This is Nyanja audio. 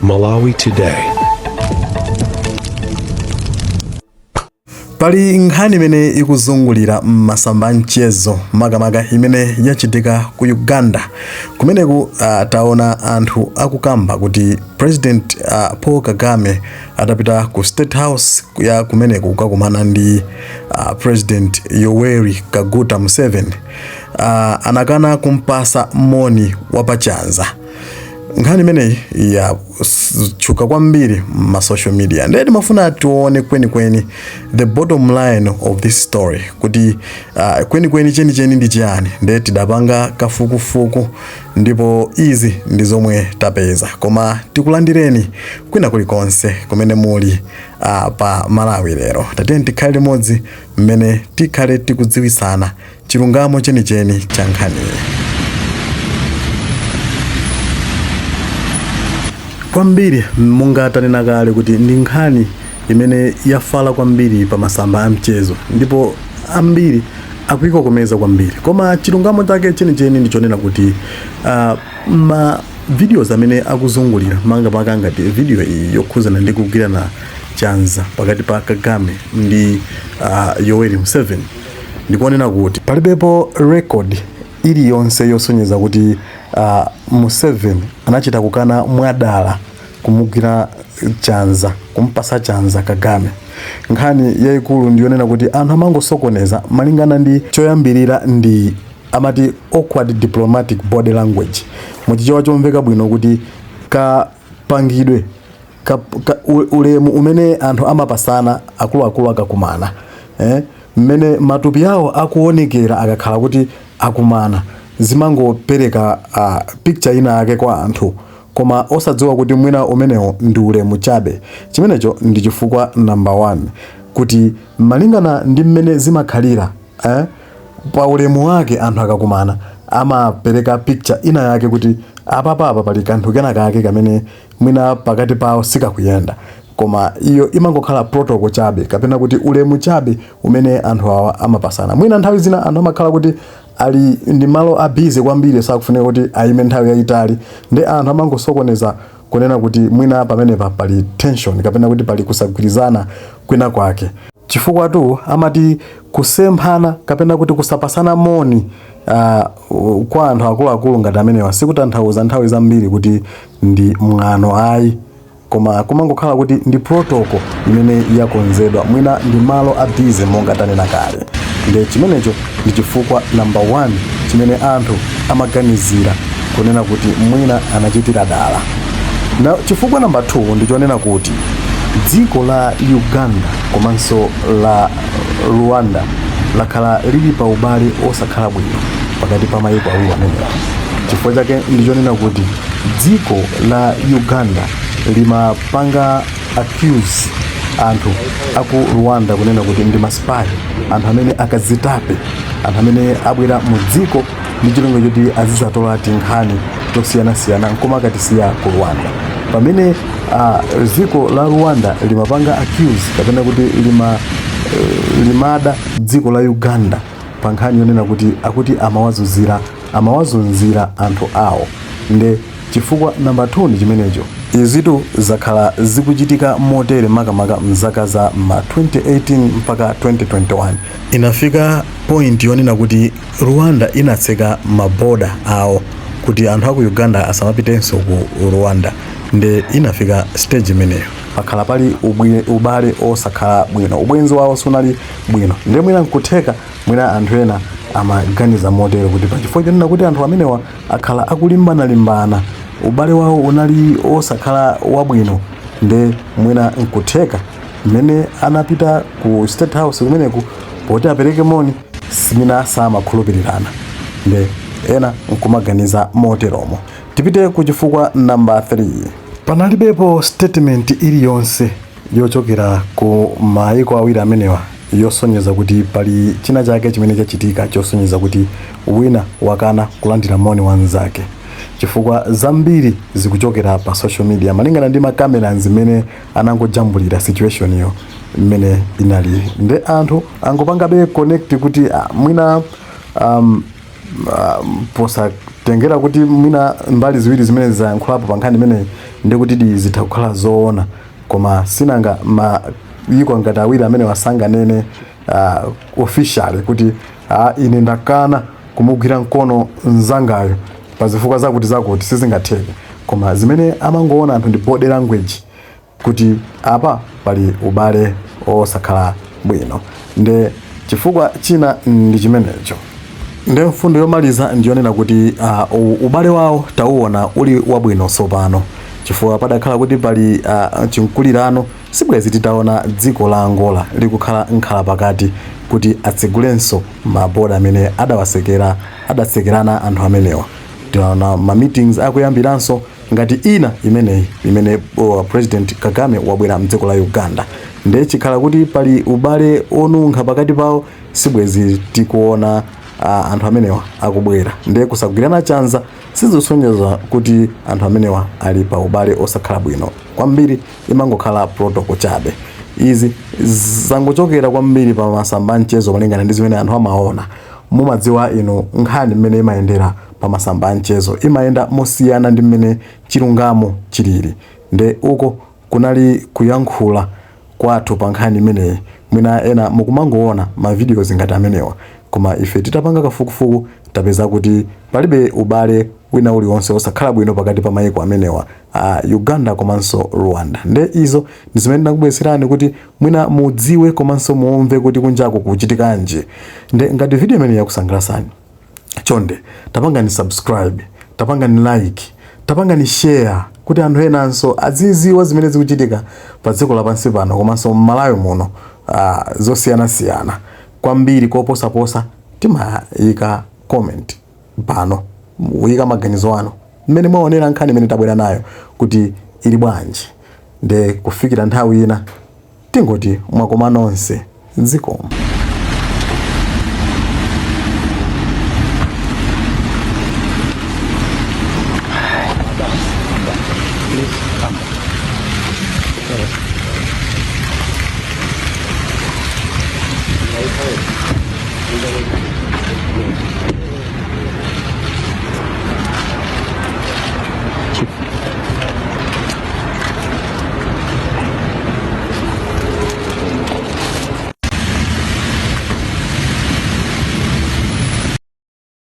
Malawi Today. Pali nkhani imene ikuzungulira masamba mchezo makamaka imene yachitika ku Uganda kumeneku taona anthu akukamba kuti President Paul Kagame atapita ku State House ya kumeneku kukakumana ndi President Yoweri Kaguta Museveni anakana kumpasa moni wapachanza. Nkhani imeneyi ya chuka kwambiri ma social media. Ndeti mafuna tuone kweni the bottom line of this story kuti kweni cheni ndi chiyani. Ndeti dapanga kafukufuku ndipo izi ndi zomwe tapeza. Koma tikulandireni kwina kulikonse kumene muli pa Malawi lero. Tatiyeni tikhale limodzi mmene tikhale tikudziwisana chilungamo cheni cha nkhani. Kwambiri mungatanena kale kuti ndi nkhani imene yafala kwambiri pa masamba amchezo ndipo ambiri akuikokomeza kwambiri. Koma chilungamo chake cheni ndichonena kuti ma videos amene akuzungulira manga ngati video iyi yokhuzana ndi kugwirana chanza pakati pa Kagame ndi Yoweri Museveni ndikuonena kuti palibepo record iliyonse yosonyeza kuti Museveni anachita kukana mwadala kumugwira chanza, kumpasa chanza Kagame. Nkhani yayikulu ndionena kuti anthu amangosokoneza malingana ndi choyambirira ndi amati awkward diplomatic body language. Muchichewa chomveka bwino kuti kapangidwe ulemu umene anthu amapasana akuluakulu akakumana. Mmene matupi yawo akuonekera akakhala kuti akumana zimangopereka picture ina yake kwa anthu koma osadziwa kuti mwina umenewo ndi ulemu chabe. Chimenecho ndi chifukwa number 1 kuti malingana ndi mmene zimakhalira pa ulemu wake anthu akakumana amapereka picture ina yake kuti apa pali kanthu kena kake kamene mwina pakati pawo sikakuyenda. Koma iyo imangokhala protocol chabe kapena kuti ulemu chabe umene anthu awa amapasana. Mwina nthawi zina anthu amakhala kuti ali ndi malo abize kwambiri sakufuneka kuti aime nthawi yayitali ndi anthu amangosokoneza kunena kuti mwina pamene pali tension kapena kuti pali kusagwirizana kwina kwake. Chifukwa tu amati kusemphana kapena kuti kusapasana moni kwa anthu akuluakulu ngati amenewa sikutanthauza nthawi zambiri kuti ndi mwano ayi. Koma kumangokhala kuti ndi protocol imene yakonzedwa mwina ndi malo abize monga tanena kale. Ndi chimenecho ndi chifukwa number 1 chimene anthu amaganizira kunena kuti mwina anachitira dala. Na chifukwa number 2 ndichonena kuti dziko la Uganda komanso la Rwanda lakhala lili pa ubale osakhala bwino pakati pa mayiko awiri amenewa. Chifukwa chake ndichonena kuti dziko la Uganda limapanga accuse anthu aku Rwanda kunena kuti ndi maspy, anthu amene akazitape, anthu amene abwera mu dziko ndi chilongo choti azizatola tinkhani tosiyana nkoma akatisiya ku Rwanda. Pamene dziko la Rwanda limapanga accuse kapena kuti limada dziko la Uganda pa nkhani yonena kuti akuti amawazunzira anthu awo. Nde chifukwa number 2 ndi chimenecho. Izitu zakhala zikuchitika motere makamaka mzaka za ma 2018 mpaka 2021. Inafika point yonena kuti Rwanda inatseka maboda awo kuti anthu aku Uganda asamapitenso ku Rwanda. Nde inafika stage imeneyo pakhala pali ubale osakhala bwino, ubwenzi wawo sunali bwino. Nde mwina nkutheka mwina anthu ena amaganiza motere kuti pachifukwa chonena kuti anthu amenewa akhala akulimbana ubale wawo unali osakhala wabwino. Nde mwina nkutheka mmene anapita ku State House kumeneku poti apereke moni simina samakhulupirirana. Nde ena nkumaganiza moteromo. Tipite ku chifukwa number 3. Panalibepo statement iliyonse yochokera ku mayiko awiri amenewa yosonyeza kuti pali china chake chimene chachitika chosonyeza kuti wina wakana kulandira moni wanzake. Chifukwa zambiri zikuchokera pa social media malingana ndi makamera zimene anangojambulira situation iyo mmene inali. Nde anthu angopanga be connect kuti mwina posa tengera kuti mwina mbali ziwiri zimene zayankhulapo pa nkhani imene ndikuti zitakhala zoona koma sinanga iko ngati awiri amene wasanganene officially kuti ine ndakana kumugwira mkono mzangayo pazifukwa zakuti sizingatheke, koma zimene amangoona anthu ndi body language kuti apa pali ubale osakhala bwino. Nde chifukwa china ndi chimenecho. Nde mfundo yomaliza ndionera kuti ubale wawo tauona uli wabwino sopano, chifukwa padakhala kuti pali chinkulirano sibwezi titaona dziko la Angola likukhala nkhala pakati kuti atsegulenso maboda amene adasekerana anthu amenewa. Tiona ma meetings akuyambiranso ngati ina imene President Kagame wabwera mdziko la Uganda. Nde chikhala kuti pali ubale onunkha pakati pawo sibwezi tikuona anthu amenewa akubwera. Nde kusagwirana chanza sizisonyeza kuti anthu amenewa ali pa ubale osakhala bwino. Kwambiri imangokhala protocol chabe. Izi zangochokera kwambiri pa masamba mchezo malingana ndi zimene anthu amaona. Mumadziwa ino nkhani mmene imayendera pa masamba mchezo imayenda mosiyana ndi mmene chilungamo chilili. Nde uko kunali kuyankhula kwathu pa nkhani imeneyi. Mwina ena mukumangoona ma videos ngati amenewa, koma ife titapanga kafukufuku tapeza kuti palibe ubale wina uliwonse osakhala bwino pakati pa mayiko amenewa Uganda komanso Rwanda. Nde izo ndi zimene ndakubweserani kuti mwina mudziwe komanso muomve kuti kunjako kuchitikanji. Nde ngati video imene yakusangalasani, chonde tapanga ni subscribe, tapanga ni like, tapanga ni share kuti anthu enanso aziziwa zimene zikuchitika pa dziko lapansi pano komanso m'Malawi muno zosiyana-siyana. Kwambiri koposaposa timayika comment pano, uyika maganizo anu mmene mwaonera nkhani imene tabwera nayo kuti ili bwanji. Nde kufikira nthawi ina tingoti mwakoma nonse zikomo. Please come.